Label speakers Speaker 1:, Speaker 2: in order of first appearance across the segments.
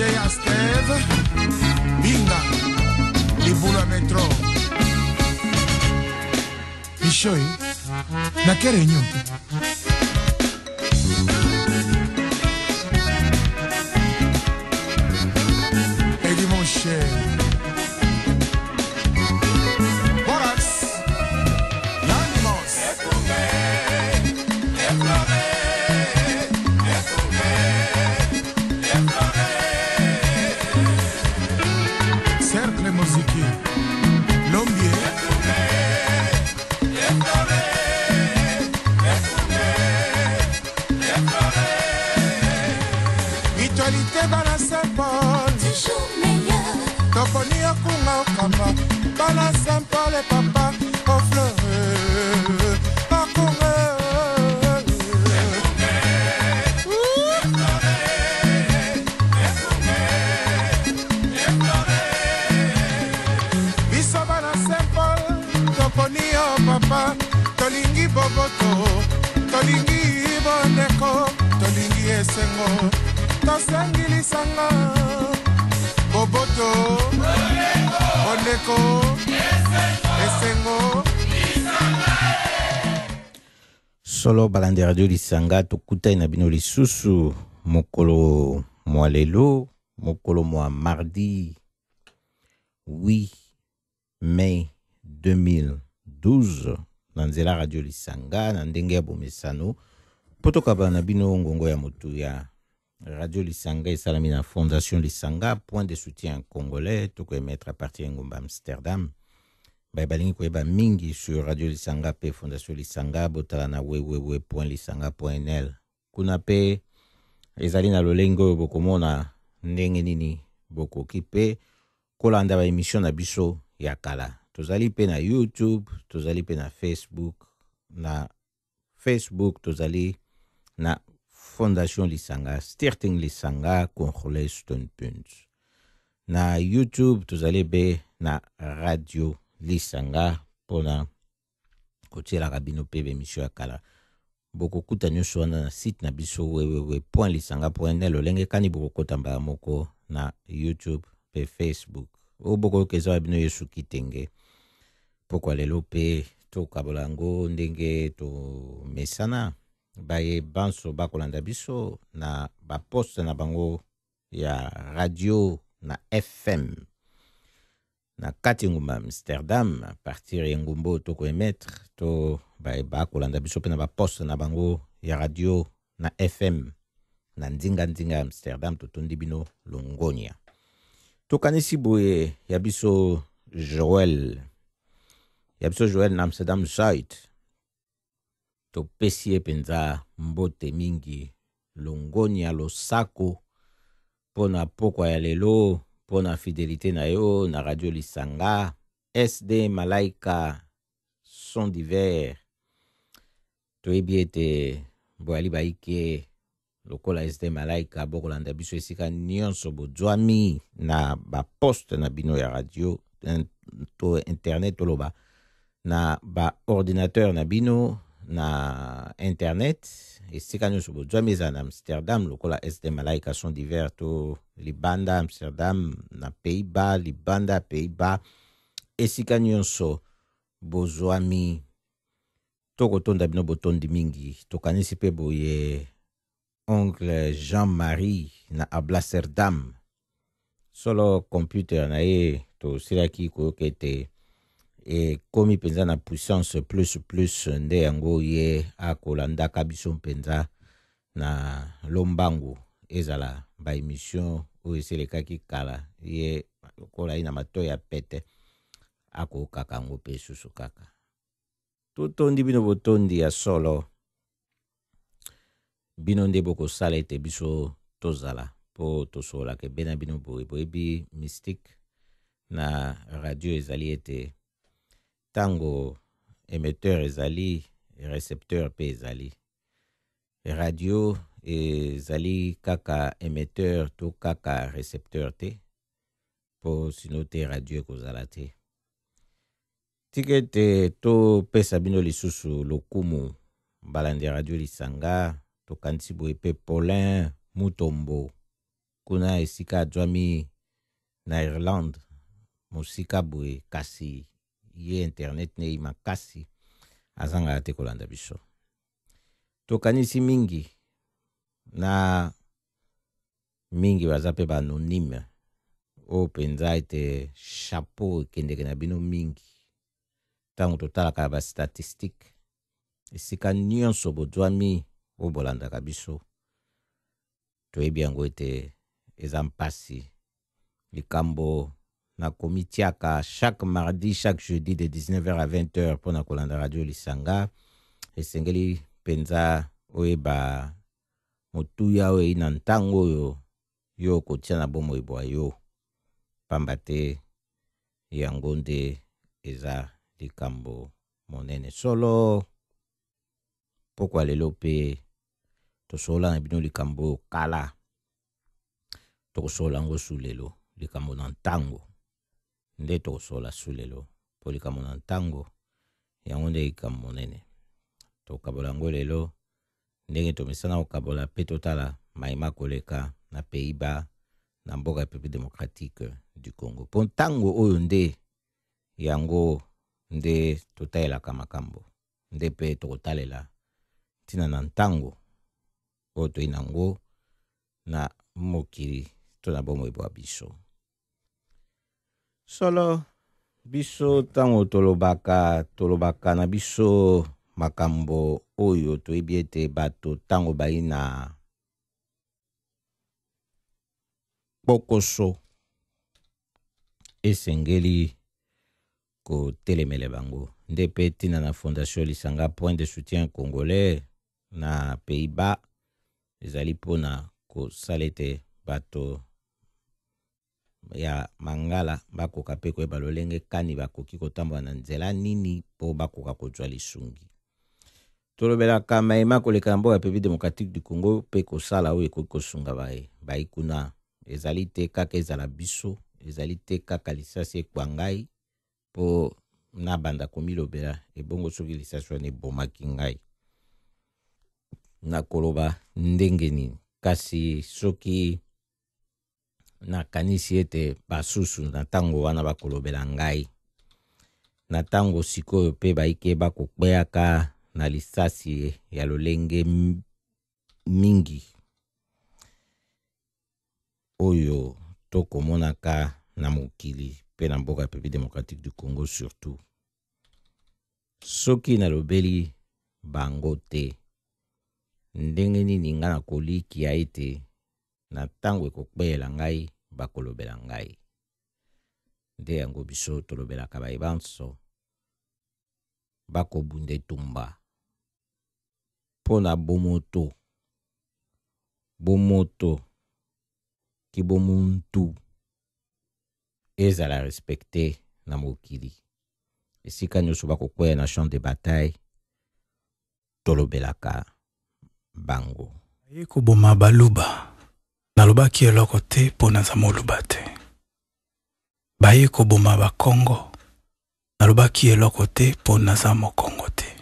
Speaker 1: Chez Asteve, Binga, Libula Metro. Michoi, na che regno? E di Moshe. Bana Saint-Paul et papa au fleur à courir. Biso bana Saint-Paul toponi au papa tolingi boboto tolingi boneko tolingi esengo tosengi lisanga boboto Oneko, Esengo,
Speaker 2: Solo balande radio lisanga tokuta na bino lisusu mokolo mwa lelo mokolo mwa mardi 8 mai 2012 na nzela radio lisanga na ndenge ya bomesano potokaba na bino ngongo ya motu ya Radio Lisanga et Salamina Fondation Lisanga, point de soutien congolais, tout que mettre à partir de Amsterdam. Balingi kweba mingi sur Radio Lisanga pe Fondation Lisanga, botalana wewewe.lisanga.nl. Kuna pe ezali na lolengo bokomona ndenge nini boko kipe kolanda ba émission na biso ya kala. Tozali pe na YouTube, tozali pe na Facebook, tozali na Fondation Lisanga, Stichting Lisanga, Congolais Steunpunt. Na YouTube, tozali be na Radio Lisanga, pona kotiela rabino pebe misio akala. Boko kuta nyuso na site na biso wewewe.lisanga.nl olenge kani boko kotamba moko na YouTube pe Facebook. O boko keza rabino yesu kitenge. Pokwa lelo pe to kabolango ndenge to mesana. Baye banso bakolanda biso na ba poste na bango ya radio na FM na kati ngumba Amsterdam a partir ya ngumbo to ko emettre to baye bakolanda biso pe na ba poste na bango ya radio na FM na ndinga Amsterdam to tondi bino Longonia to kanisi boye ya biso Joël na Amsterdam site to pesie penza mbote mingi Longonia losako pona pokwa ya lelo pona fidelité na yo na Radio Lisanga SD Malaika son divers to ebiete boali baike lokola SD Malaika bokolanda biso esika nyonso bozwami na ba poste na bino ya radio to internet to loba na ba ordinateur na bino na internet esika nyonso bozwami eza na Amsterdam lokola SD Malaika son divers to libanda Amsterdam na Pays-Bas libanda Pays-Bas esika nyonso bozwami tokotonda bino botondi mingi tokanisi pe boye oncle Jean-Marie na Amsterdam solo computer na ye to silaki koyokete e komi penza na puissance plus nde yango ye akolanda kabiso penza na lombangu ezala ba émission o eselekaki kala ye kola ina mato ya pete ako kakango pe susu kaka totondi bino botondi ya solo bino nde boko sala ete biso tozala po tosola ke bena bino boyebi mystique na radio ezali ete tango émetteur ezali récepteur pe ezali radio ezali kaka émetteur to kaka récepteur te po sino te radio ekozala te tikete to pesa bino lisusu lokumu balandi radio Lisanga to kanisi boye pe Paulin Mutombo kuna esika adwami na Irlande mosika boye kasi ye internet ne makasi azanga te kolanda biso tokanisi mingi na mingi baza pe ba anonyme o penza ete chapeau kendeke na bino mingi tango totalaka ba statistique esika nyonso bodwami o bolandaka biso toyebi yango ete eza mpasi likambo na komitiaka chaque mardi, chaque jeudi de 19h à 20h pour na kolanda radio Lisanga esengeli penza oyeba motuya oyo ina ntango oyo yo kotia na bomo eboa yo pamba te yango nde eza likambo monene solo pokwa lelo pe tosola na bino likambo kala tokosola ngo su lelo likambo na ntango nde tokosola su lelo po likambo na ntango yango nde likambo monene tokabola ngo lelo ndenge tomesana kokabola pe totala maima koleka na Pays-Bas na mboka République démocratique du Congo po ntango oyo nde yango nde totalelaka makambo nde pe tokotalela ntina na ntango oyo toyi nango na mokili to na bomo eboa biso solo biso ntango tolobaka na biso makambo oyo toyebi ete bato ntango bayi na bokoso esengeli kotelemele bango nde pe tina na fondation Lisanga point de soutien congolais na Pays-Bas ezali mpona kosala ete bato ya mangala bakoka pe koyeba lolenge kani bakoki kotambola na nzela nini po bakoka kozwa lisungi tolobelaka maema koleka na mboka ya République démocratique du Congo pe kosala oyo ekoki kosunga bayi kuna ezali te kaka ezala biso ezali te kaka lisasi ekwa ngai po nabanda komilobela ebongo soki lisasi wana ebomaki ngai nakoloba ndenge nini kasi soki nakanisi ete basusu na ntango wana bakolobela ngai na ntango sikoyo pe baike bakokpeaka na lisasi ya lolenge mingi oyo tokomonaka na mokili pe na mboka République démocratique du Congo surtout soki nalobeli bango te ndenge nini nga nakolikia ete na ntango ekokpeyela ngai bakolobela ngai nde yango biso tolobelaka bayebanso bakobunda etumba mpo na bomoto ki bomuntu ezala respecte na mokili esika nyonso bakokweya na champ de bataille tolobelaka bango
Speaker 3: ekoboma baluba nalobaki eloko te mpo naza moluba te baye koboma bakongo nalobaki eloko te mpo naza mokongo te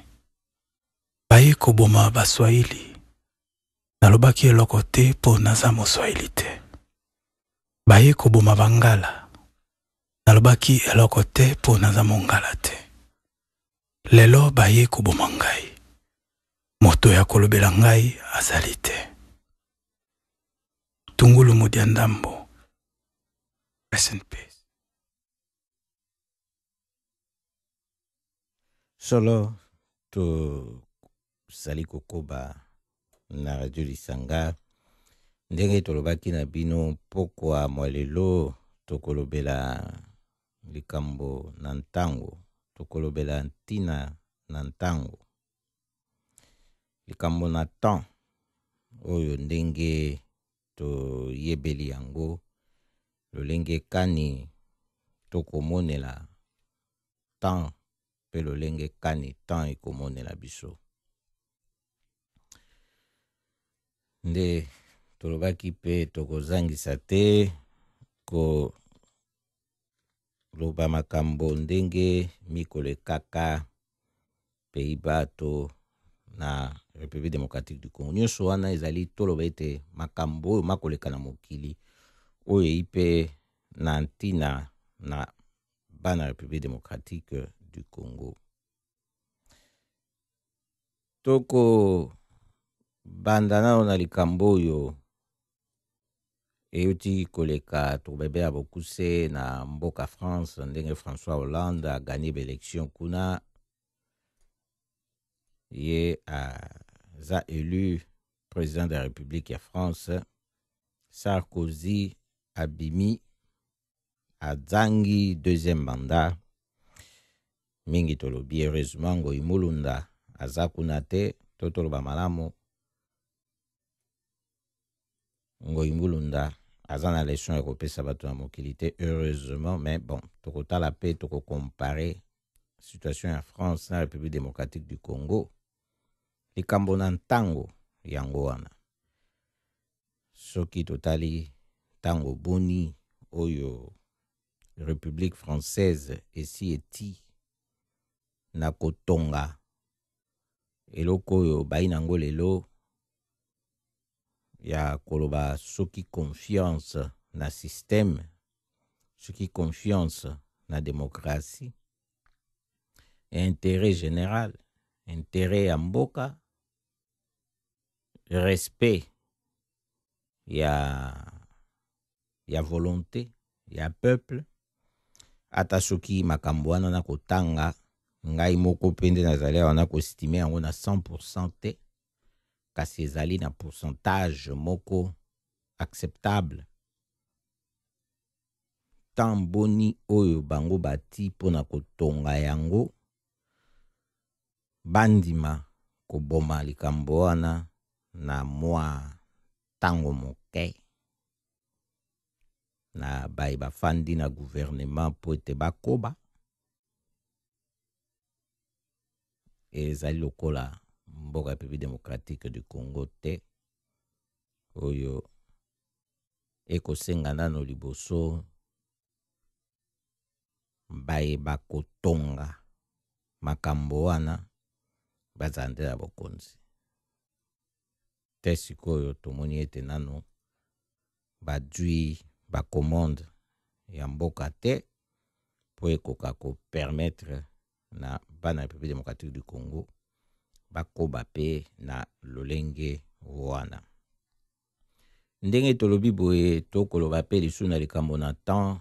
Speaker 3: baye koboma baswahili nalobaki eloko te mpo naza moswahili te baye koboma bangala nalobaki eloko te mpo naza mongala te lelo baye koboma ngai moto ya kolobela ngai azali te Tungulu Mudia Ndambo. Rest in peace.
Speaker 2: Solo to sali kokoba na radio Lisanga ndenge tolobaki na bino pokwa mwalelo tokolobela likambo na ntango tokolobela ntina na ntango likambo na temps oyo ndenge to yebeli yango lolenge kani tokomonela temps pe lolenge kani temps ekomonela biso nde tolobaki pe tokozangisa te ko loba makambo ndenge mikolo kaka Pays-Bas to na République démocratique du Congo nyonso wana ezali toloba ete makambo oyo makoleka na mokili oyo eipe na ntina na bana République démocratique du Congo. Toko banda nano na likambo oyo euti koleka tobebe ya bokuse na mboka France ndenge François Hollande a gagné l'élection kuna ye aza élu président de la République ya France. Sarkozy abimi azangi deuxième mandat mingi tolobi heureusement Ngoi Mulunda aza kuna te to toloba malamu Ngoi Mulunda aza na leçon ya kopesa bato na mokili te heureusement, mais bon tokotala pe tokocompare situation ya France na République démocratique du Congo likambo na ntango yango wana soki totali ntango boni oyo République française esi eti na kotonga eloko oyo bai nango lelo ya koloba soki confiance na système, soki confiance na démocratie, intérêt général, intérêt ya mboka, respect ya volonté ya peuple. Ata soki makambo wana na kotanga ngai moko pende nazali wana ko estimer yango na 100% te, kasi ezali na pourcentage moko acceptable. Tan boni oyo bango bati pona kotonga yango bandima koboma likambo wana na mwa tango moke na bai bafandi na gouvernement po ete bakoba ezali lokola mboka République démocratique du Congo te oyo ekosenga nano liboso bai bakotonga makambo wana bazande ya bokonzi te. Sikoyo tomoni ete nano badwi bacommande ya mboka te po ekoka kopermettre na bana République démocratique du Congo bakoba pe na lolenge wana. Ndenge tolobi boye tokoloba pe lisu na likambo na temps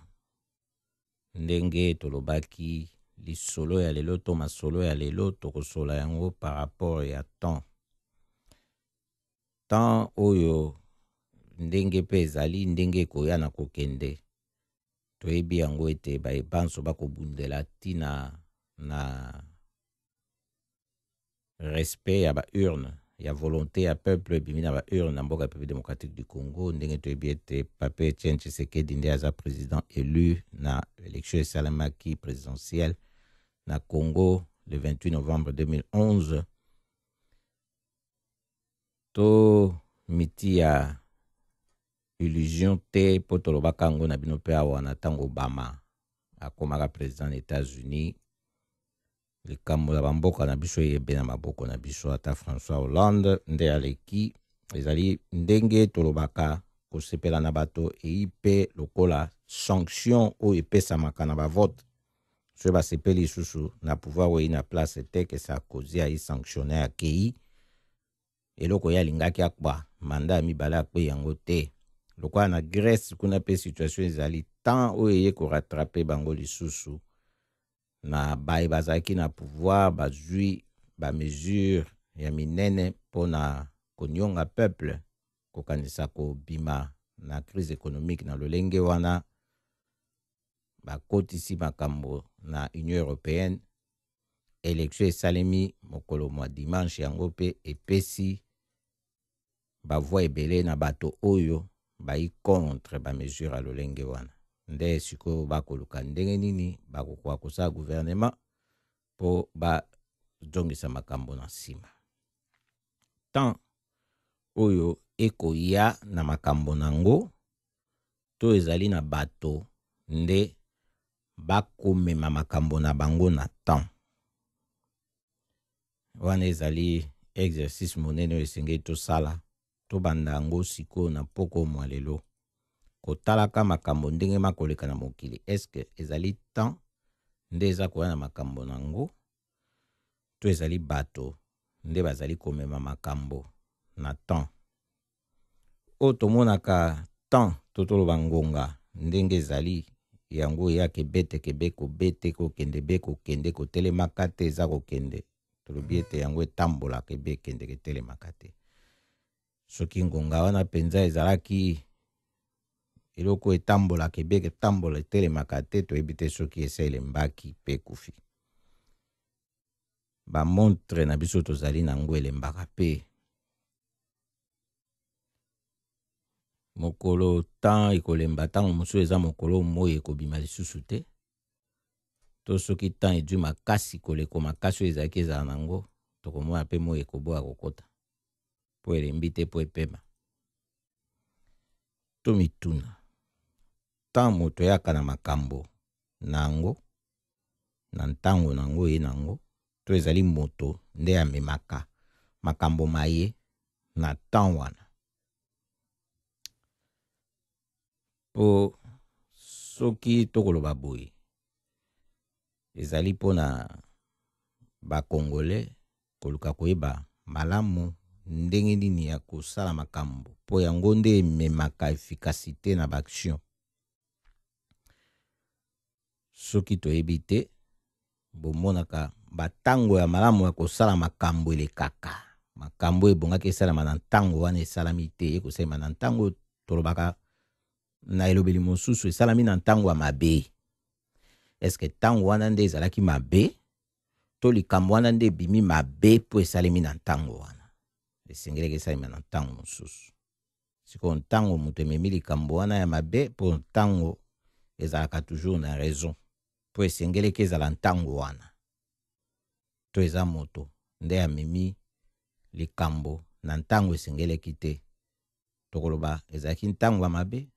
Speaker 2: ndenge tolobaki lisolo ya lelo to masolo ya lelo tokosola yango par rapport ya temps oyo ndenge pe ezali ndenge koya na kokende toyebi yango ete baebanso bakobundela tina na respect ya urne ya volonté ya peuple bimi na urne na mboka République démocratique du Congo ndenge toyebi ete Papa Etienne Tshisekedi nde aza président élu na élection esalemaki présidentielle na Congo le 28 novembre 2011. To miti ya illusion te po tolobaka yango na bino pe awa na ntango Obama akomaka président des États-Unis likambo ya bamboka na biso eyebe na maboko na biso. Ata François Hollande nde aleki ezali ndenge tolobaka kosepela na bato eipe lokola sanction oyo epesamaka na bavote soki basepeli lisusu na pouvoir oyo na place te ke Sarkozy ayi sanctionne akei eloko ya lingaki akwa manda ya mibale akwe yango te. Lokola na Grèce kuna pe situation ezali tant oyo eye korattrape bango lisusu na bai bazalaki na pouvoir bazwi bamesure ya minene mpona konionga peuple kokanisa kobima na crise économique na lolenge wana bakotisi makambo na Union européenne. Élection esalemi mokolo mwa dimanche yango pe epesi bavoi ebele na bato oyo bai contre bamesure ya lolenge wana. Nde sikoyo bakoluka ndenge nini bakokoka kosala gouvernement po bazongisa makambo na nsima. Tant oyo ekoya na makambo nango to ezali na bato nde bakomema makambo na bango na temps wana ezali exercice monene oyo esengeli tosala tobanda yango sikoyo na poko mwa lelo kotalaka makambo ndenge makoleka na mokili. Eske ezali temps nde eza koya na makambo nango to ezali bato nde bazali komema makambo na temps. O tomonaka temps to toloba ngonga ndenge ezali yango ya kebete kobete kokende be kokende kotelemaka te eza kokende. Tolobi ete yango etambola kebe kende ketelemaka te. Soki ngonga wana penza ezalaki eloko etambola kebe ketambola etelemaka te toyebi te soki eselembaki pe kufi. Ba montre na biso tozali nango elembaka pe. Mokolo temps ekolemba ntango mosusu eza mokolo moi ekobima lisusu te. To soki temps edu makasi koleko makasi oyo ezalaki ezala nango tokomona pe moi ekoboya kokota po elembi te po epema. To mituna temps moto yaka na makambo nango na ntango nango ye nango to ezali moto nde amemaka makambo maye na temps wana. Po soki tokoloba boye ezali pona ba Congolais koluka koyeba malamu ndenge nini ya kosala makambo po yango nde ememaka efficacité na baction. Soki toyebi te bomonaka batango ya malamu ya kosala makambo elekaka. Makambo ebongaki esalama na ntango wana esalami te ekosalama na ntango tolobaka na elobeli mosusu esalami na ntango ya mabe. Eske ntango wana nde ezalaki mabe to likambo wana nde ebimi mabe po esalemi na ntango wana. Esengeleki esalema na ntango mosusu. Siko ntango moto ememi likambo wana ya mabe po ntango ezalaka toujours na raison. Po esengeleki ezala ntango wana. To eza moto nde amemi likambo na ntango esengeleki te. Tokoloba ezalaki ntango ya mabe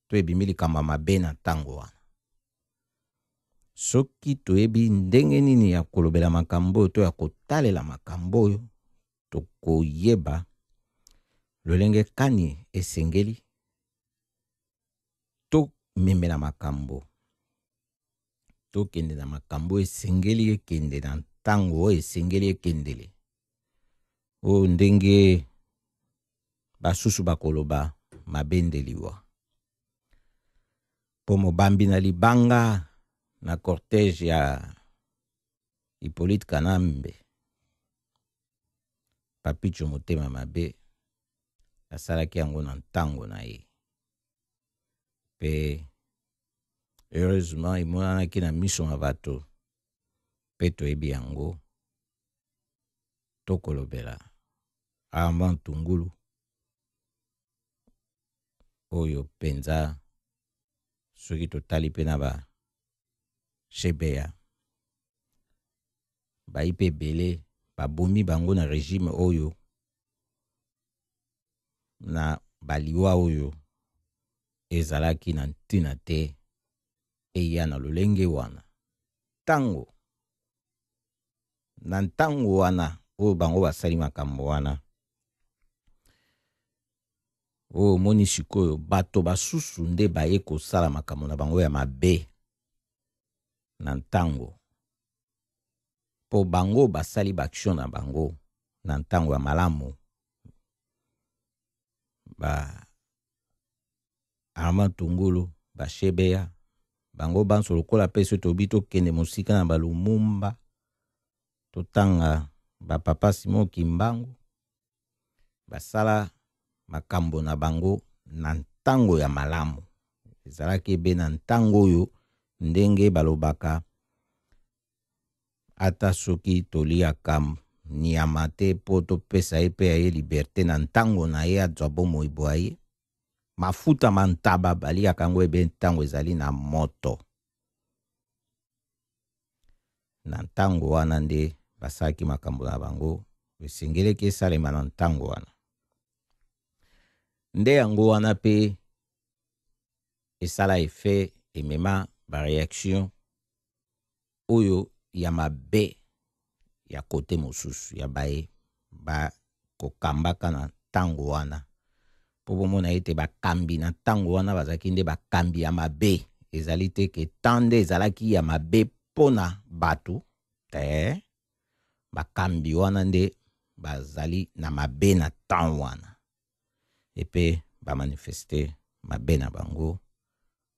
Speaker 2: to ebimi likambo ya mabe na ntango wana. Soki toyebi ndenge nini ya kolobela makambo to ya kotalela makambo oyo tokoyeba lolenge kani esengeli to memela makambo to kende na makambo esengeli ekende na ntango esengeli ekendele. O ndenge basusu bakoloba mabendeliwa po mobambi na libanga na cortège ya Hippolyte Kanambe Papicho Motema Mabe asalaki yango na ntango na ye. Pe heureusement imonanaki na miso na bato pe toyebi yango tokolobela Armand Tungulu oyo penza soki totali pe na ba Shebeya baipe bele babomi bango na régime oyo na baliwa oyo ezalaki na ntina te eya na lolenge wana. Tango na ntango wana oyo bango basali makambo wana o moni sikoyo bato basusu nde baye kosala makambo na bango ya mabe na ntango po bango basali baction na bango na ntango ya malamu. Ba Armand Tungulu ba Shebeya bango banso lokola peso tobi tokende mosika na balumumba totanga ba Papa Simon Kimbangu basala makambo na bango na ntango ya malamu. Ezalaki be na ntango oyo ndenge balobaka ata soki toliaka nyama te po topesa ye pe ye liberté na ntango na ye azwa bomoi bwa ye. Mafuta mantaba baliaka yango ebe ntango ezali na moto. Na ntango wana nde basalaki makambo na bango esengeleki esalema na ntango wana. Nde yango wana pe esala effet emema ba réaction oyo ya mabe ya kote mosusu ya baye ba kokambaka na ntango wana po bomona ete bakambi na ntango wana bazalaki nde bakambi ya mabe ezali te ke tande ezalaki ya mabe mpona bato te bakambi wana nde bazali na mabe na ntan wana epe bamanifeste mabe na bango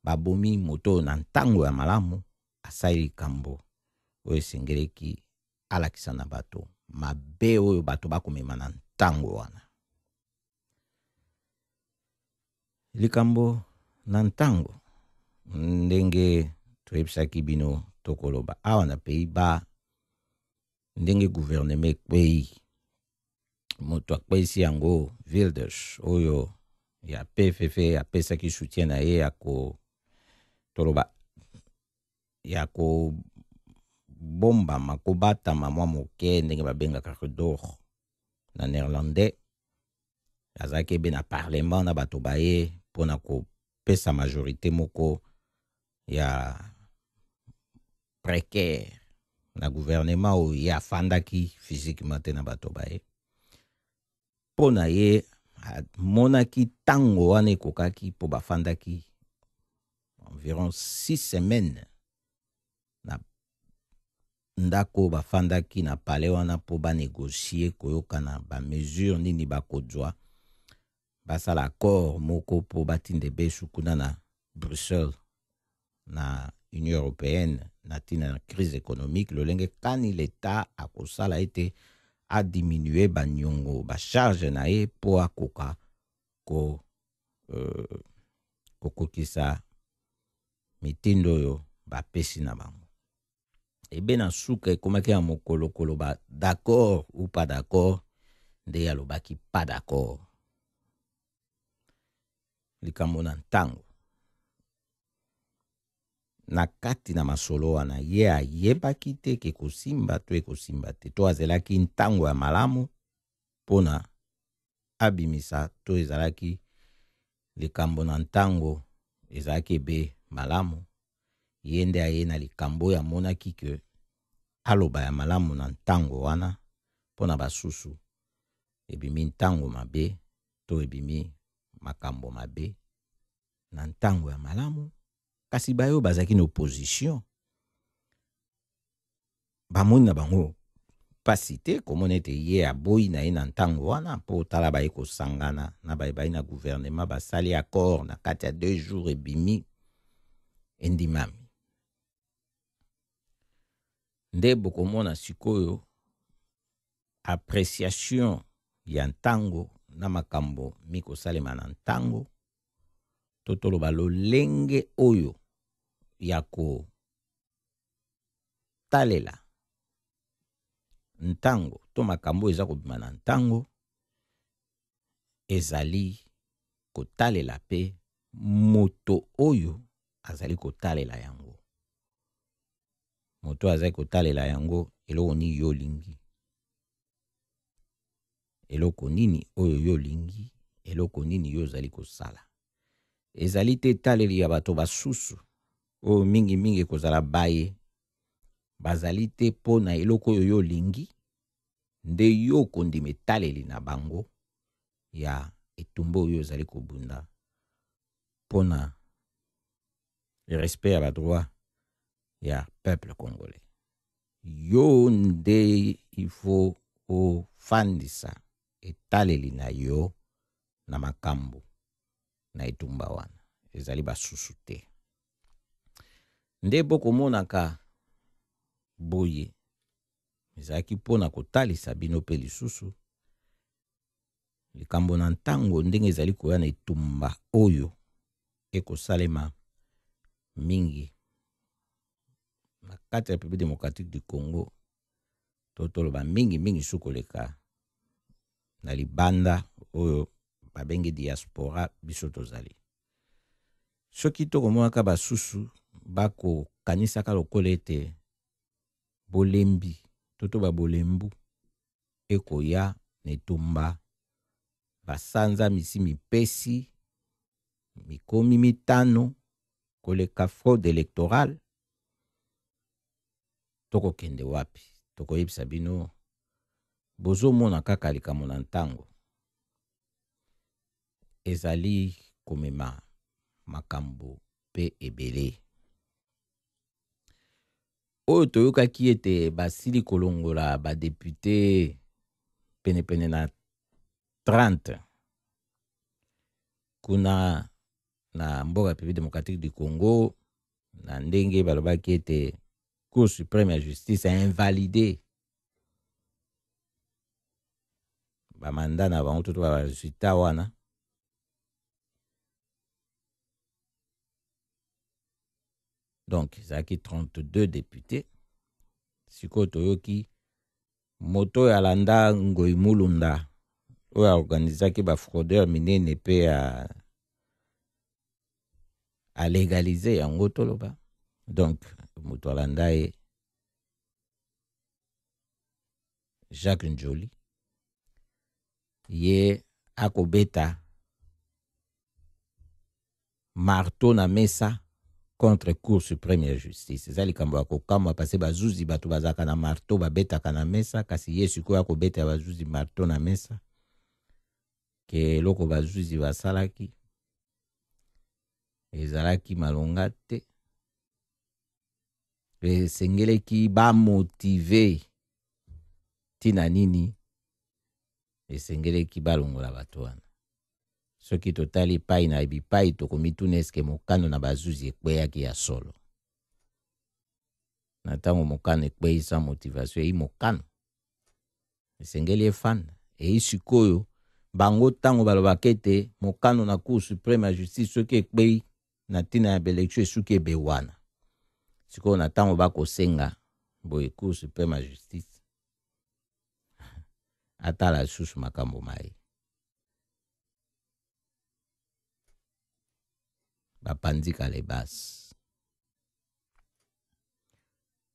Speaker 2: babomi moto na ntango ya malamu asali likambo oyo esengeleki alakisa na bato mabe oyo bato bakomema na ntango wana likambo na ntango ndenge toyebisaki bino tokoloba awa na Pays-Bas ndenge gouvernement ekwei moto akwesi yango Wilders oyo ya PFF apesaki soutien na ye ya kobombama kobatama mwa moke ndenge babengaka redor na néerlandais azalaki ebe na parlement na bato baye mpona kopesa majorité moko ya précaire na gouvernement oyo ye afandaki physiquement te na bato baye mpona ye amonaki ntango wana ekokaki mpo bafandaki environ 6 semaines na ndako bafandaki na palais wana mpo banegocie koyokana bamesure nini bakozwa basala accord moko mpo batinde besu kuna na Bruxelles na Union européenne na tina na crise économique lolenge kani l'État akosala ete adiminue banyongo bacharge na ye mpo akoka kokokisa mitindo oyo bapesi na bango ebe na suka ekomaki ya mokolo koloba d'accord ou pas d'accord nde alobaki pas d'accord likambo na ntango na kati na masolo wana ye ayebaki te ke kosimba to ekosimba te to azelaki ntango ya malamu mpona abimisa to ezalaki likambo na ntango ezalaki ebe malamu ye nde aye na likambo oyo amonaki ke aloba ya malamu na ntango wana mpona basusu ebimi ntango mabe to ebimi makambo mabe na ntango ya malamu kasi bayo bazaki na opposition bamoni na bango pasi te komona ete ye aboyi na ye na ntango wana mpo tala baye kosangana na baye na gouvernement basali accord na kati ya 2 jours ebimi endimami nde bokomona sikoyo appréciation ya ntango na makambo mikosalema na ntango totoloba lolenge oyo ya kotalela ntango to makambo eza kobima na ntango ezali kotalela pe moto oyo azali kotalela yango moto azali kotalela yango eloko nini yo lingi eloko nini oyo yo lingi eloko nini yo ozali kosala ezali te etaleli ya bato basusu oyo mingi kozala baye bazali te mpo na eloko oyo yo lingi nde yo kondima etaleli na bango ya etumbu oyo ezali kobunda mpona respect ya badroit ya peuple congolais yo nde ifo ofandisa etaleli na yo na makambo na etumba wana ezali basusu te nde bokomonaka boye ezalaki mpona kotalisa bino mpe lisusu likambo na ntango ndenge ezali koya na etumba oyo ekosalema mingi na kati ya République démocratique du Congo totoloba mingi sukoleka na libanda oyo babenge diaspora biso tozali soki tokomonaka basusu bakokanisaka lokola ete bolembi toto babolembu ekoya netumba basanza misi mipesi mikomi 5 koleka fraude électorale tokokende wapi tokoyebisa bino bozomona kaka likambo na ntango ezali komema makambo pe ebele. Oyo toyokaki ete basili kolongola badepute penepene na 30 kuna na mboka République démocratique du Congo, na ndenge balobaki ete Cour suprême ya justice a invalidé bamanda na bango toto baresultat wana. Donc ezalaki 32 députés. Sikoyo toyoki moto ya landa Ngoi Mulunda oyo aorganizaki bafraudeur minene pe a légaliser yango toloba. Donc moto alanda ye Jacques Njoli ye akobeta marteau na mesa contre Cour suprême ya justice. Eza likambo ya kokamba pase bazuzi bato bazaka na marteau babetaka na mesa, kasi ye sikoyo akobeta bazuzi marteau na mesa ke eloko bazuzi basalaki ezalaki malonga te. Esengeleki bamotive tina nini, esengeleki balongola bato wana. Soki totali pai na bipai tokomituna eske mokano na bazuzi ekweyaki ya solo. Na tango mokano ekweyi sa motivation eyi mokano esengeli efanda. Eyi sikoyo bango tango balobaka ete mokano na Cour suprême ya justice soki ekweyi na tina ya belektio esuki ebe wana. Sikoyo na tango bakosenga boye Cour suprême ya justice atala susu makambo mai. Bapanzi Kalebas.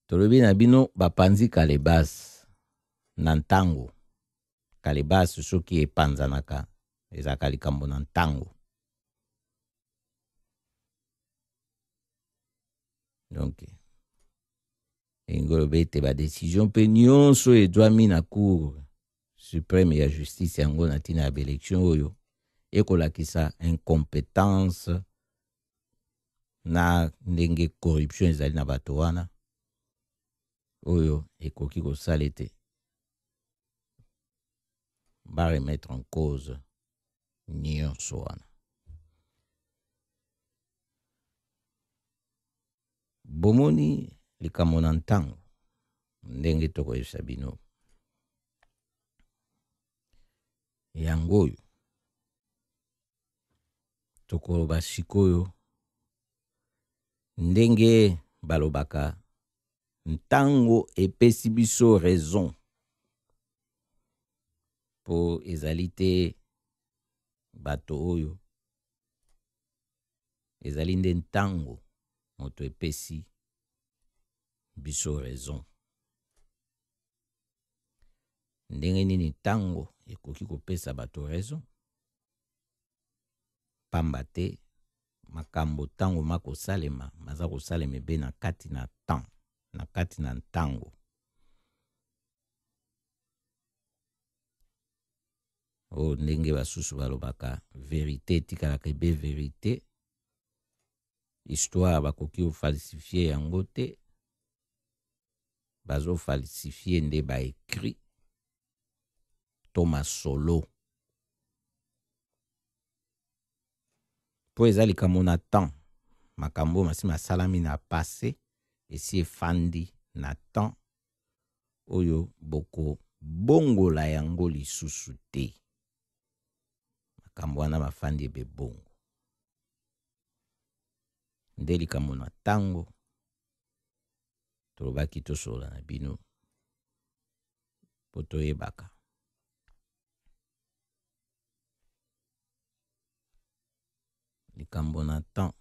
Speaker 2: Tolobi na bino bapanzi Kalebas na ntango. Kalebas soki epanzanaka ezaka likambo na ntango. Donc engolobe ete ba décision pe nyonso edwami na Cour suprême ya justice yango na tina ya élection oyo ekolakisa incompétence na ndenge corruption ezali na bato wana oyo ekoki kosala ete ba remettre en cause nyonso wana. Bomoni likambo na ntango ndenge tokoyebisa bino yango oyo tokoloba sikoyo ndenge balobaka ntango epesi biso raison po ezali te bato oyo ezali nde ntango moto epesi biso raison. Ndenge nini ntango ekoki kopesa bato raison? Pamba te makambo tango makosalema maza kosalema ebe na kati na temps, na kati na ntango. O ndenge basusu balobaka vérité etikalaka ebe vérité. Histoire bakoki ofalsifier yango te. Bazo falsifier nde ba écrit Thomas Solo. Po ezali likambo na temps. Makambo masi masalami na passé esi efandi na temps oyo boko bongola yango lisusu te. Makambo wana mafandi ebe bongo. Nde likambo na tango tolobaki tosola na bino po toyebaka. Likambo na temps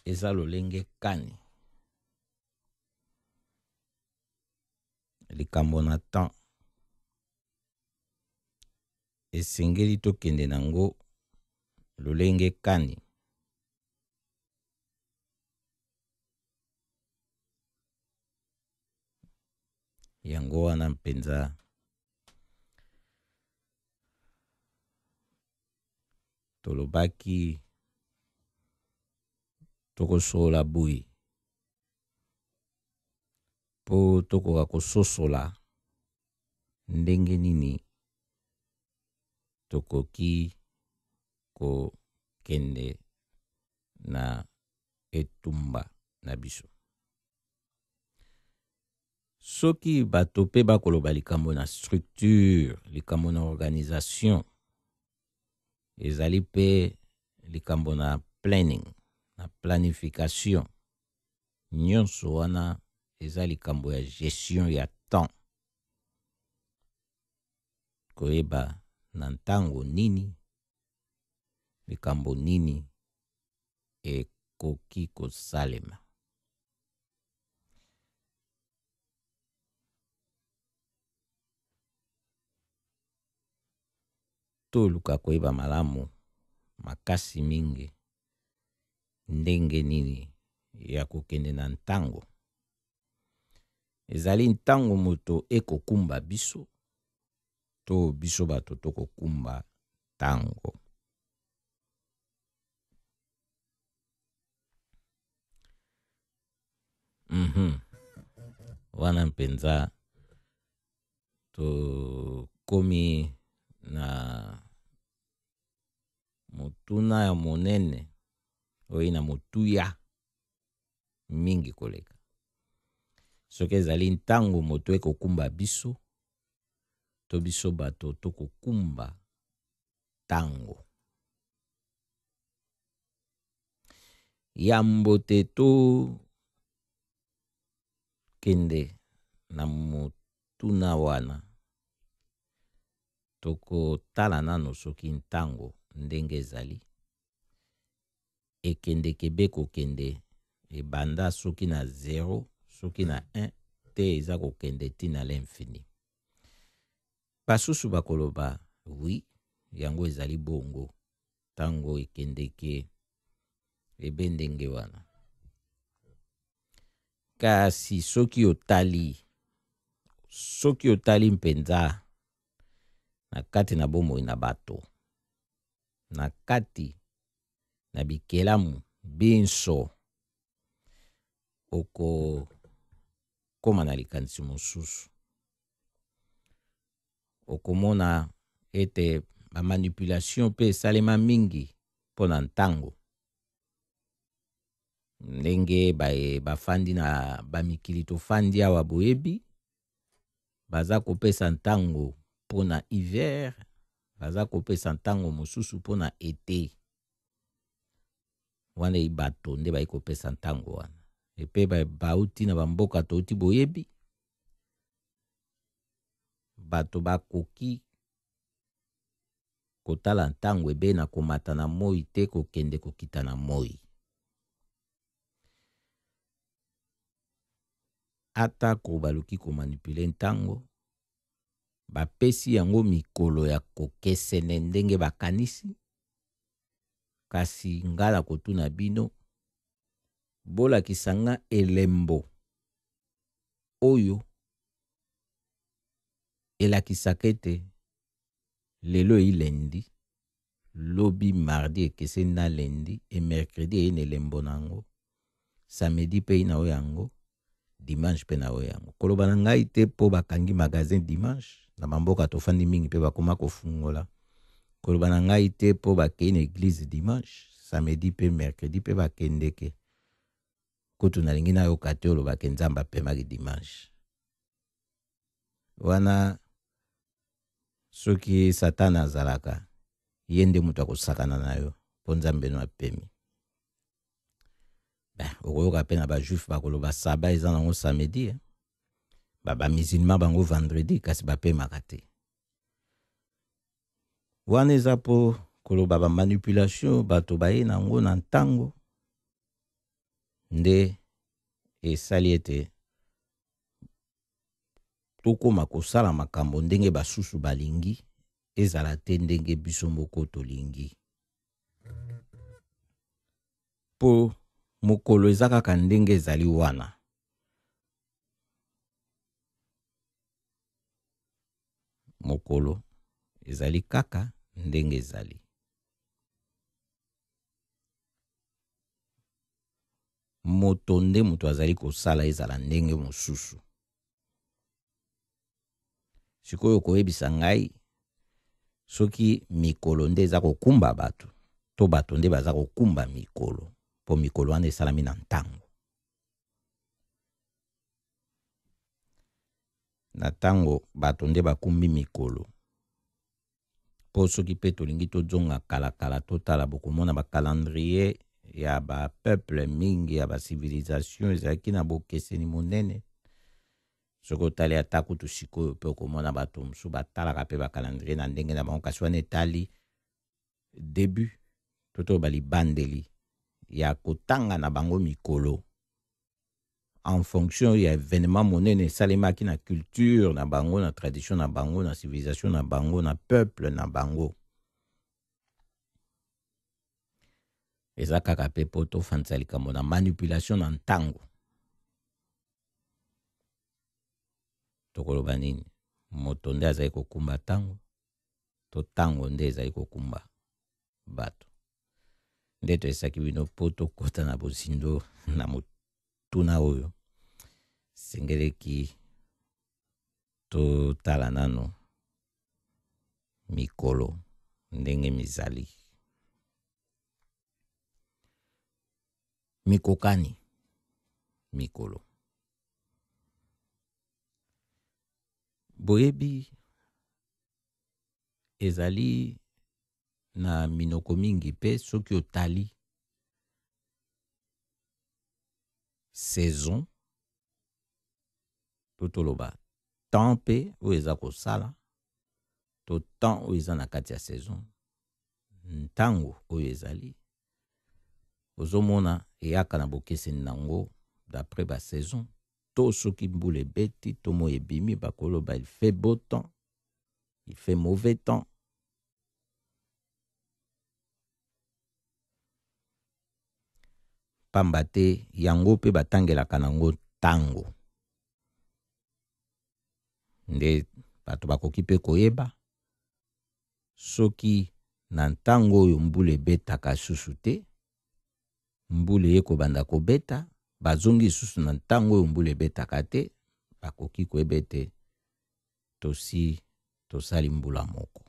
Speaker 2: eza lolenge kani. Likambo na temps esengeli tokende nango lolenge kani. Yango wana mpenza tolobaki tokosola bui po tokoka kososola ndenge nini tokoki kokende na etumba na biso. Soki bato pe bakoloba likambo na structure, likambo na organisation, ezali pe likambo na planning, na planification, nyonso wana eza likambo ya gestion ya temps. Koyeba na ntango nini, likambo nini ekoki kosalema. Toluka koyeba malamu makasi mingi ndenge nini ya kokende na ntango. Ezali ntango moto ekokumba biso to biso bato tokokumba ntango. Wana mpenza to komi na motuna ya monene oyi na motuya mingi koleka. Soki ezali ntango moto ekokumba biso to biso bato tokokumba ntango. Yambo te to kende na motuna wana tokotala nano soki ntango ndenge ezali. Ekende kebe kokende ebanda soki na 0, soki na 1 te eza kokende tina l'infini. Basusu bakoloba oui, yango ezali bongo. Tango ekendeke ebendenge wana. Kasi soki otali mpenza na kati na bomoi na bato, na kati na bikelamu binso, oko koma na likanisi mosusu. Okomona ete ba manipulation pe salema mingi pona ntango. Ndenge bafandi na bamikili tofandi awa boyebi, baza kopesa ntango pona hiver, baza kopesa ntango mosusu pona été. Wana ibato nde bai kopesa ntango wana. Epe bauti na bamboka touti boyebi, bato bakoki kotala ntango ebe na komata na moi te kokende kokita na moi. Ata ko baluki komanipule ntango, bapesi yango mikolo ya kokesene ndenge bakanisi. Kasi ngala kotuna bino, bolakisa nga elembo oyo elakisaka ete lelo ilendi, lobi mardi ekese na lendi, e mercredi eyine elembo nango, samedi pe ina oyango, dimanche pe na oyango. Koloba na ngai te po bakangi magazin dimanche, na bamboka tofandi mingi pe bakoma kofungola. Koloba na ngai te po bakei na église dimanche, samedi pe mercredi pe bakendeke. Kutu nalingi na yoka te olobaka nzambe apemaki dimanche. Wana soki Satana azalaka, ye nde mutu akosakana na yo po nzambe no apemi. Okoyoka pe na bajuif bakoloba saba eza nango samedi, ba musulman bango vendredi, kasi bapemaka te. Wana eza po koloba ba manipulation bato baye nango na ntango nde esali ete tokoma kosala makambo ndenge basusu balingi, ezala te ndenge biso moko tolingi. Po mokolo eza kaka ndenge ezali wana. Mokolo ezali kaka ndenge ezali. moto nde moto azali kosala ezala ndenge mosusu. Sikoyo koyebisa ngai soki mikolo nde eza kokumba bato to bato nde baza kokumba mikolo po mikolo wana esalami na ntango. Na ntango bato nde bakumbi mikolo po soki pe tolingi tozonga kala totala bokomona bakalandrier ya bapeuple mingi ya basivilization ezalaki na bokeseni monene. Soki otali ata kutu sikoyo pe okomona bato mosusu batalaka pe bakalandrier na ndenge na bango kasi wana etali début toto balibandeli ya kotanga na bango mikolo en fonction ya événement monene esalemaki na culture na bango, na tradition na bango, na civilisation na bango, na peuple na bango. Eza kaka pe po tofandisa likambo na manipulation na ntango. Tokoloba nini? Moto nde azali kokumba ntango to ntango nde ezali kokumba bato. Nde toyesaki bino po tokota na bozindo na motuna oyo sengeleki totala nano mikolo ndenge mizali. Mikokani mikolo. Boyebi ezali na minoko mingi pe soki otali saison totoloba temps pe oyo eza kosala to temps oyo eza na kati ya saison ntango oyo ezali ozomona eyaka na bokeseni nango d'après ba saison. To soki mbula ebeti to mo ebimi bakoloba il fait beau temps, il fait mauvais temps. Pamba te yango pe batangelaka nango tango. Nde bato bakoki pe koyeba soki na ntango oyo mbula ebetaka susu te, mbula ekobanda kobeta, bazongi susu na ntango oyo mbula ebetaka te, bakoki koyeba ete tosi tosali mbula moko.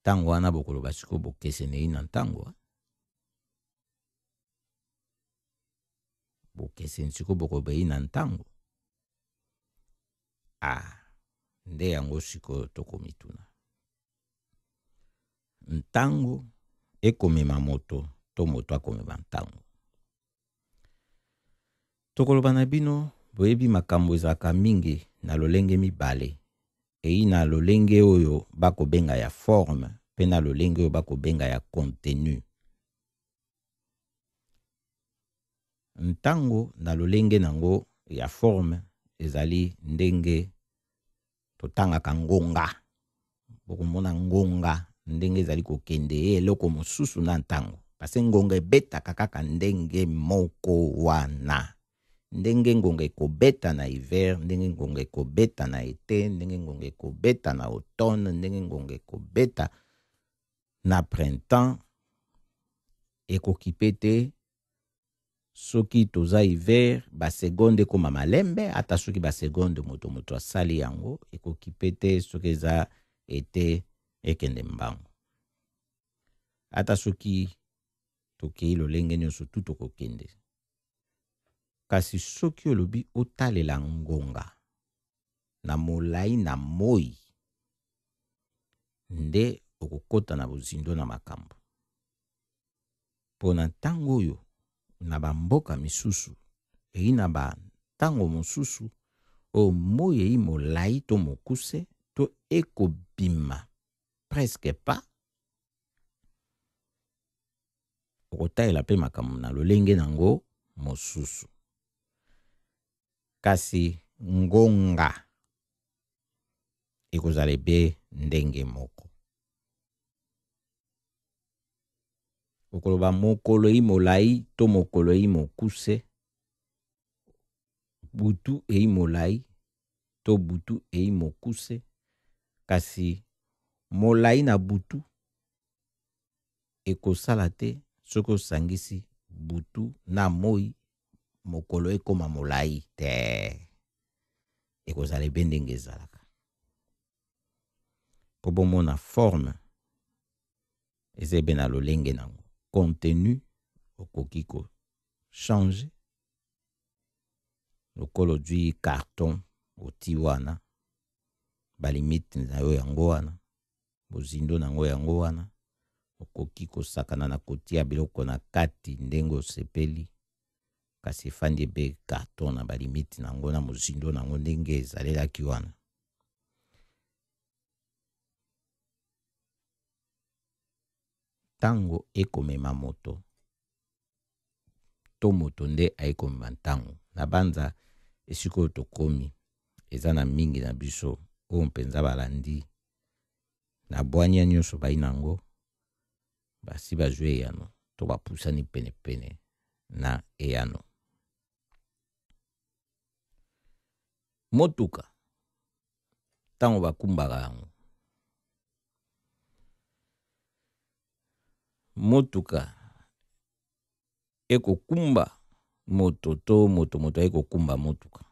Speaker 2: Tango wana bokoloba siko bokeseni na ntango. Bokeseni siko bokoloba na ntango. Nde yango siko tokomituna. Ntango ekomema moto to moto akomema ntango. Tokoloba na bino boyebi makambo ezaka mingi na lolenge mibale. Na lolenge oyo bakobenga ya forme pe na lolenge oyo bakobenga ya contenu. Ntango na lolenge nango ya forme ezali ndenge totangaka ngonga. Bokomona ngonga ndenge ezali kokende eloko mosusu na ntango. Pase ngonga ebetaka kaka ndenge moko wana. Ndenge ngonga ekobeta na hiver, ndenge ngonga ekobeta na été, ndenge ngonga ekobeta na automne, ndenge ngonga ekobeta na printemps. Ekokipe te soki toza hiver, ba seconde koma malembe, ata soki ba seconde moto asali yango, ekokipe te soki eza été ekende mbango. Ata soki tokei lolenge nyonso tu tokokende. Kasi soki olobi otalela ngonga na molai na moi, nde okokota na bozindo na makambo. Pona ntango oyo na bamboka misusu na ba ntango mosusu o moi ei molai to mokuse to ekobima presque pas. Okotaela pe makambo na lolenge nango mosusu. Kasi ngonga ekozala ebe ndenge moko. Okoloba mokolo ei molai to mokolo ei mokuse, butu ei molai to butu ei mokuse, kasi molai na butu ekosala te soki osangisi butu na moi mokolo ekoma molai te. Ekozala ebe ndenge ezalaka. Po bomona forme eza ebe na lolenge nango. Contenu okoki ko changer. Lokolo dwi carton oti wana balimite na yo yango wana bozindo nango yango wana okoki kosakana na kotia biloko na kati ndenge osepeli kasi efandi ebe carton na balimite nango na mozindo nango ndenge ezalelaki wana. Tango ekomema moto to moto nde aikomema ntango na banza esika oyo tokomi eza na mingi na biso oyo mpenza balandi na bwanya nyonso bai nango basi bazwi eyano to bapusani penepene na eyano. Motuka tango bakumbaka yango, motuka ekokumba moto to moto ekokumba motuka.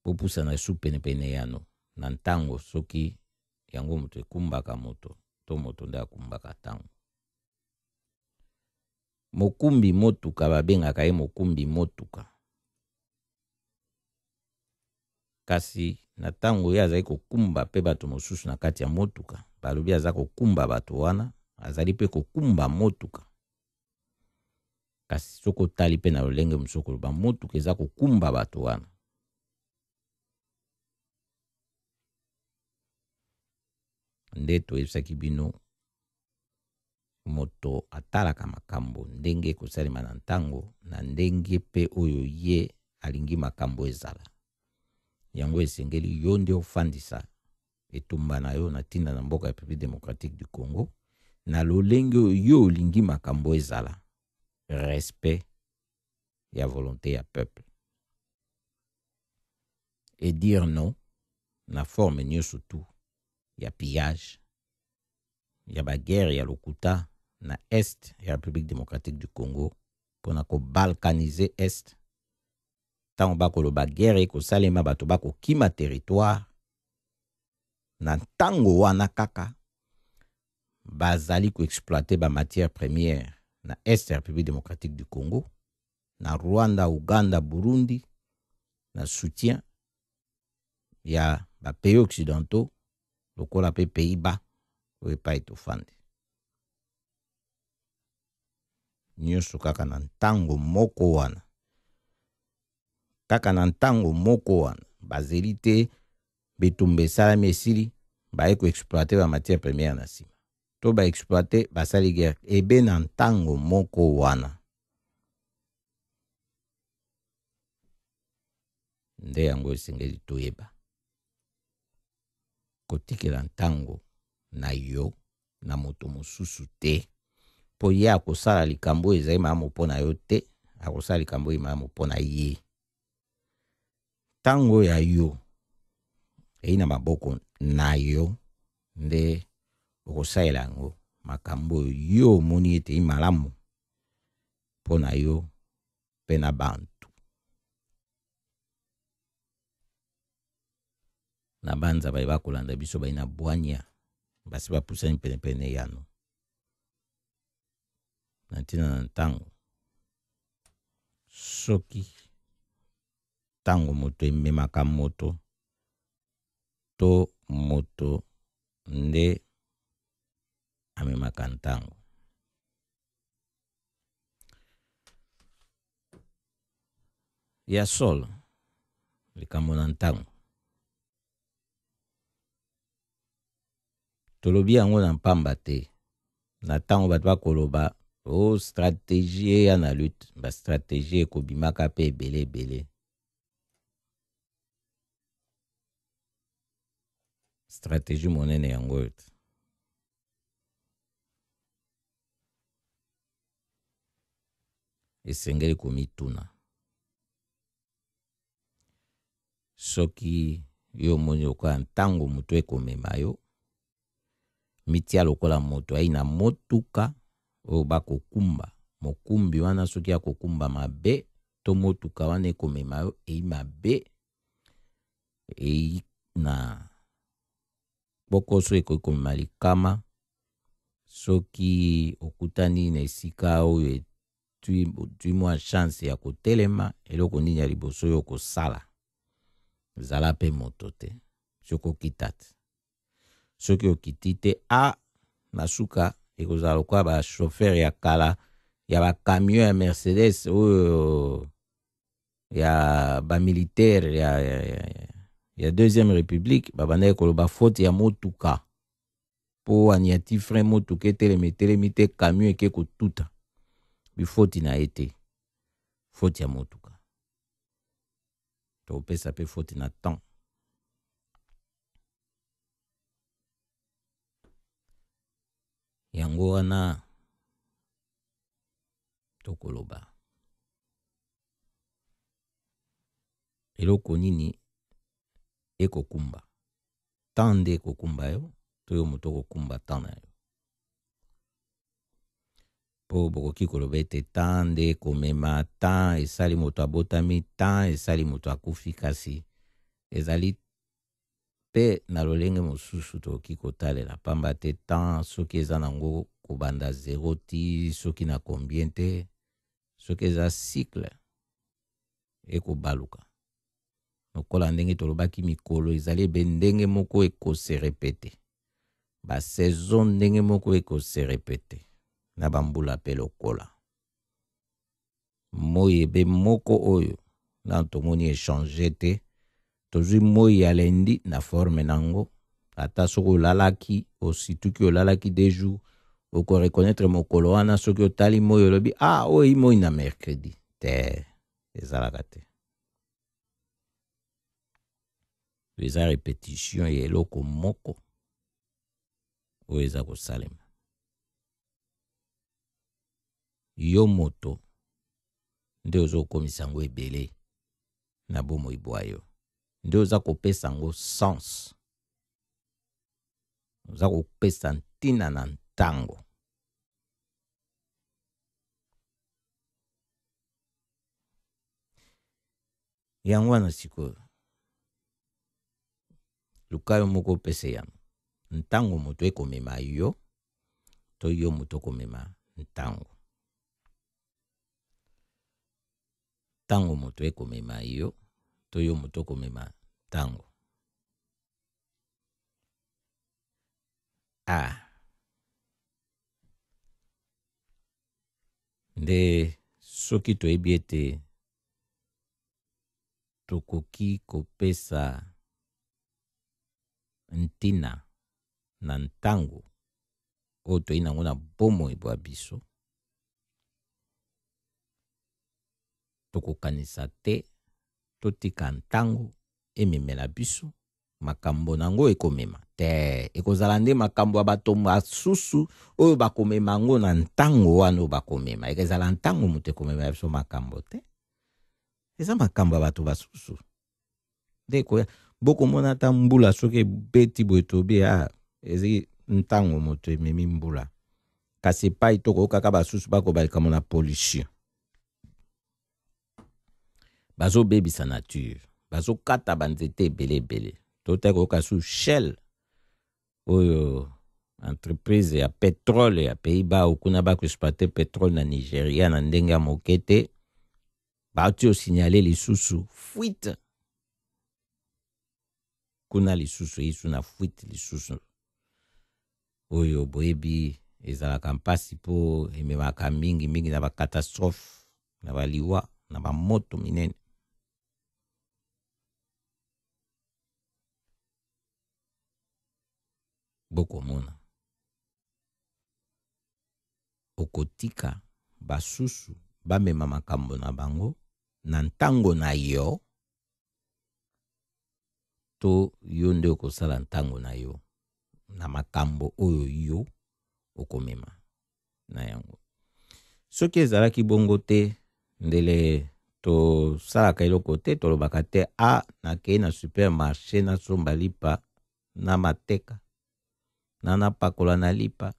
Speaker 2: Popusa na su penepene yano na ntango soki yango moto ekumbaka moto to moto nde akumbaka tango. Mokumbi motuka babengaka ye mokumbi motuka. Kasi na tango ye azali kokumba pe bato mosusu na kati ya motuka balobi aza kokumba bato wana azali pe kokumba motuka. Kasi soko tali pe na lolenge msoko loba motuka eza kokumba bato wana. Nde toyebisaki bino moto atalaka makambo ndenge ekosalema na ntango na ndenge pe oyo ye alingi makambo ezala. Yango esengeli yo nde ofandisa etumba na yo na tinda na mboka ya République démocratique du Congo na lolenge yo olingi makambo ezala. Respect ya volonté ya peuple. Et dire non na forme nyonso tu ya pillage ya baguerre ya lokuta na est ya République démocratique du Congo pona ko balkaniser est. Tango bakoloba guerre ekosalema bato bakokima territoire na ntango wana kaka bazali koexploiter ba matière première na est ya République démocratique du Congo, na Rwanda, Uganda, Burundi, na soutien ya ba pays occidentaux lokola pe Pays-Bas oyo epai tofandi. Nyonso kaka na ntango moko wana. Kaka na ntango moko wana bazeli te bitumba esalami esili baye koexploiter ba matière première na nsima to baexploiter basali guerre ebe na ntango moko wana. Nde yango esengeli toyeba kotikela ntango na yo na moto mosusu te po ye akosala likambo ezali malamu mpona yo te, akosala likambo ezali malamu mpona ye. Tango ya yo eyi na maboko na yo nde okosalela yango makambo yo omoni ete malamu mpona yo mpe na bantu. Na banza baye bakolanda biso bayi na bwanya basi bapusani penepene yano na ntina na ntango soki tango moto ememaka moto to moto nde amemaka ntango. Ya sol likambo na ntango tolobi yango na mpamba te na ntango bato bakoloba stratégie eya na lutte ba stratégie ekobimaka pe ebele ebele. Stratégie monene yango oyo te. Esengeli komituna soki yo moni lokola ntango moto ekomema yo mitia lokola moto ai na motuka oyo bakokumba mokumbi wana soki akokumba mabe to motuka wana ekomema yo ei mabe ei na bokoso ekomema likama soki okutani na esika oyo tui mwa chance ya kotelema eloko nini ya liboso yo kosala zala pe moto te soki okita te soki okiti te na suka ekozala lokola bachauffeur ya kala ya bakamion ya Mercedes oyo ya bamilitaire ya deuxième république babandaki koloba faute ya motuka po aniati frein motuka etelemi te camion eke kotuta bifoti na ete faute ya motuka topesa pe faute na temps yango wana tokoloba eloko nini ekokumba temps nde ekokumba yo to yo moto kokumba temps na yo po bokoki koloba ete temps nde ekomema temps esali moto abotami temps esali moto akufi kasi ezali pe na lolenge mosusu tokoki kotalela pamba te temps soki eza nango kobanda 0 ti soki na combien te soki eza cycle ekobaluka lokola ndenge tolobaki mikolo ezali ebe ndenge moko ekose repete basaison ndenge moko ekose repete na bambula pe lokola moi ebe moko oyo na tomoni échange te tozwi moi ya lendi na forme nango ata soki olalaki osituki olalaki 2 jours oko reconnaître mokolo wana soki otali moi olobi oyo moi na mercredi te ezalaka te eza répétition ya eloko moko oyo eza kosalema yo moto nde ozokomisa yango ebele na bomoi bwa yo nde oza kopesa yango sens oza kopesa ntina na ntango yango wana sikoyo luka yo moko opesa yano ntango moto ekomema yo to yo moto komema ntango ntango moto ekomema yo to yo moto komema ntango nde soki toyebi ete tokoki kopesa ntina na ntango oyo toyi nango na bomoi bwa biso tokokanisa te totika ntango ememela biso makambo nango ekomema te ekozala nde makambo ya bato basusu oyo bakomema yango na ntango wana oyo bakomema ekozala ntango moto ekomema biso makambo te eza makambo ya bato basusu nde koya bokomona ata mbula soki ebeti boye tobi ezi ntango moto ememi mbula kasi epai tokokaka basusu bakobalika na pollution bazobebisa nature bazokata banzete ebele totaki koyoka su Shell oyo entreprise ya petrole ya Pays-Bas okuna bakoexploite petrole na Nigeria na ndenge ya moke te bauti osignale lisusu fuite kuna lisusu isu na fuite lisusu oyo boyebi ezalaka mpasi po ememaka mingi na bakatastrophe na baliwa na bamoto minene bokomona okotika basusu bamema makambo na bango na ntango na yo to yo nde okosala ntango na yo na makambo oyo yo okomema na yango soki ezalaki bongo te ndele to salaka eloko te tolobaka te nakei na supermarché nasomba lipa na mateka na napakola na lipa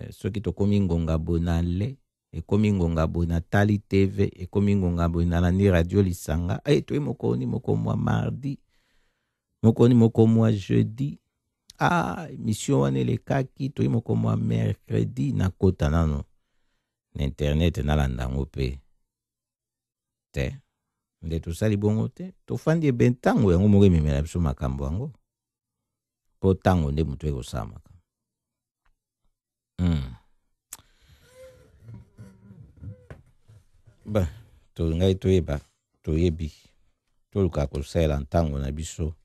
Speaker 2: soki tokomi ngonga boye na le ekomi ngonga boye na tali tv ekomi ngonga boye na landi radio lisanga toyi mokoni moko mwa mardi mokoni moko mwa jeudi émission wana elekaki toyi moko mwa mercredi nakota nano na internet nalanda yango mpe te nde tosali bongo te tofandi ebe ntango yango moko ememela biso makambo yango mpo ntango nde moto ekosala makambo ngai toyebi toluka kosalela ntango na biso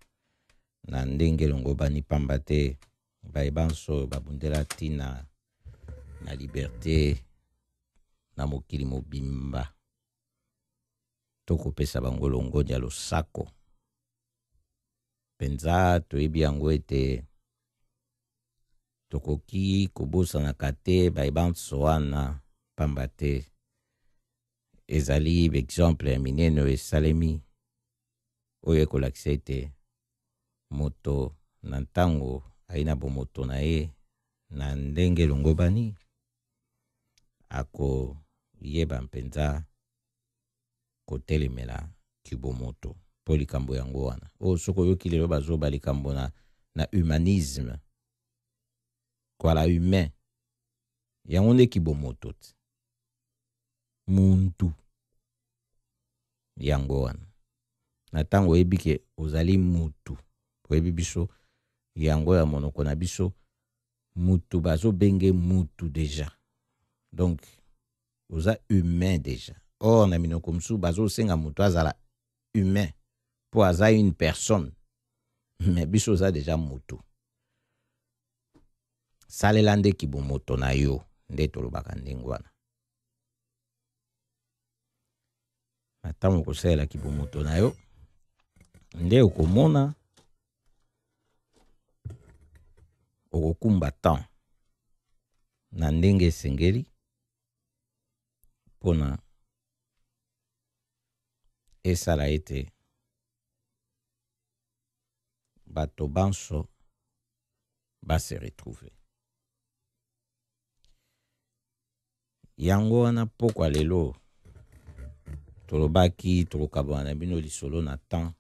Speaker 2: na ndenge elongo bani pamba te bayebanso babundela ntina na liberté na mokili mobimba tokopesa bango longonya ya losako penza toyebi yango ete tokoki kobosanaka te bayebanso wana pamba te ezali exemple ya minene oyo esalemi oyo ekolakisa ete moto na ntango ayi na bomoto na ye na ndenge elongo bani akoyeba mpenza kotelemela kibomoto mpo likambo yango wana soki oyoki lelo bazoba likambo na humanisme kwala humain yango nde kibomoto te muntu yango wana na ntango oyebi ke ozali mutu oyebi biso yango ya monoko na biso mutu bazobenge mutu deja donc oza humain deja or na minoko mosusu bazosenga mutu azala humain mpo aza une personne mais biso oza deja mutu salela nde kibomoto na yo nde tolobaka ndenge wana na ntango kosalela kibomoto na yo nde okomona okokumba temps na ndenge esengeli mpona esala ete bato banso base retrouve yango wana pokwa lelo tolobaki tokokabwana na bino lisolo na temps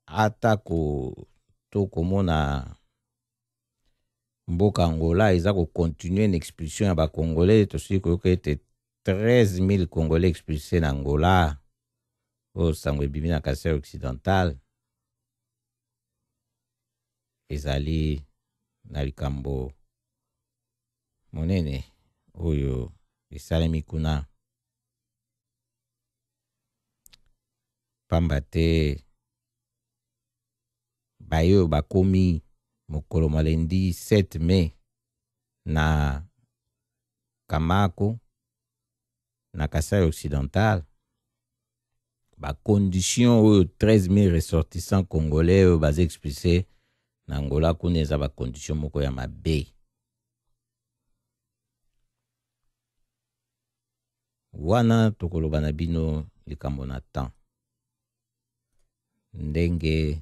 Speaker 2: ata tokomona mboka Angola eza kokontinue na expulsion ya bakongolais tosoki koyoka ete 13 000 congolais expulsé na Angola oyo sango ebimi na Kasai occidental ezali na likambo monene oyo esalemi kuna pamba te bayo bakomi mokolo malendi 7 mai na Kamako na Kasai occidental bacondition oyo 13 000 ressortissants congolais oyo baza expulsé na Angola kuna eza bacondition moko ya mabe wana tokoloba na bino likambo na temps ndenge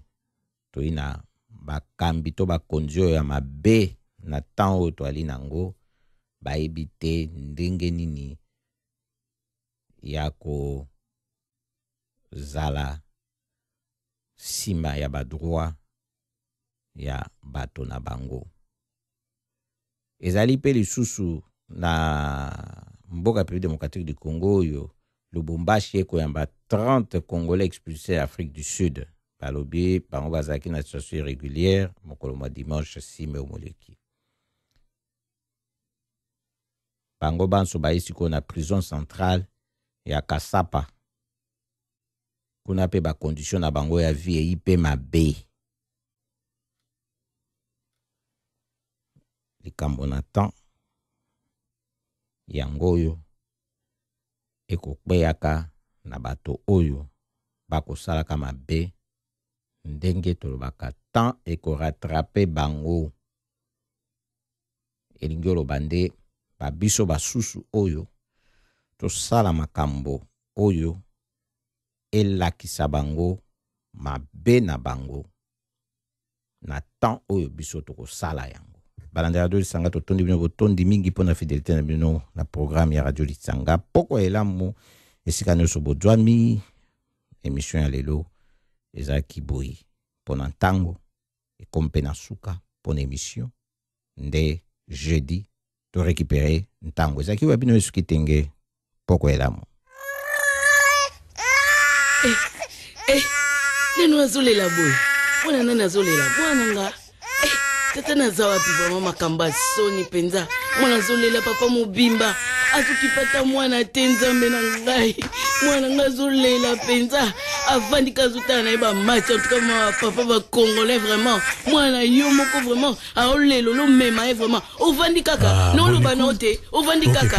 Speaker 2: toina bakambi to bakonzi oyo ya mabe na temps oyo toali nango bayebi te ndenge nini ya kozala nsima ya badroit ya bato na bango ezali mpe lisusu na mboka République démocratique du Congo oyo Lubumbashi ekoyamba 30 Congolais expulsés à Afrique du Sud balobi bango bazalaki na situation irrégulière mokolo mwa dimanche 6 mai omoleki bango banso bayi sikoyo na prison centrale ya Kasapa kuna mpe bacondition na bango ya vie eyi mpe mabe likambo na temps yango oyo ekokpeyaka na bato oyo bakosalaka mabe ndenge tolobaka temps ekorattrape bango elingi oloba nde babiso basusu oyo tosala makambo oyo elakisa bango mabe na bango na temps oyo biso tokosala yango. Balanda Radio Lisanga totondi bino botondi mingi pona fidélité na bino na programme ya Radio Lisanga. Poko elamu esika nyonso bozwami émission ya lelo ezaki boyi pona ntango ekompe na suka pona émission nde jeudi to récupérer ntango ezaki wabino esuki tenge poko elamu.
Speaker 4: Neno azolela boy. Mwana nani azolela? Mwana nga. Tata naza wapi vraiment makamba soni penza. Mwana azolela papa mobimba. Azokipata mwana tenzambe na ngai. Mwana nga azolela penza. Avandi kazuta na iba match en tout cas ma papa va congolais vraiment. Mwana yo moko vraiment. Aolelo lo mema vraiment. Ovandi kaka. Non lo banote. Ovandi kaka.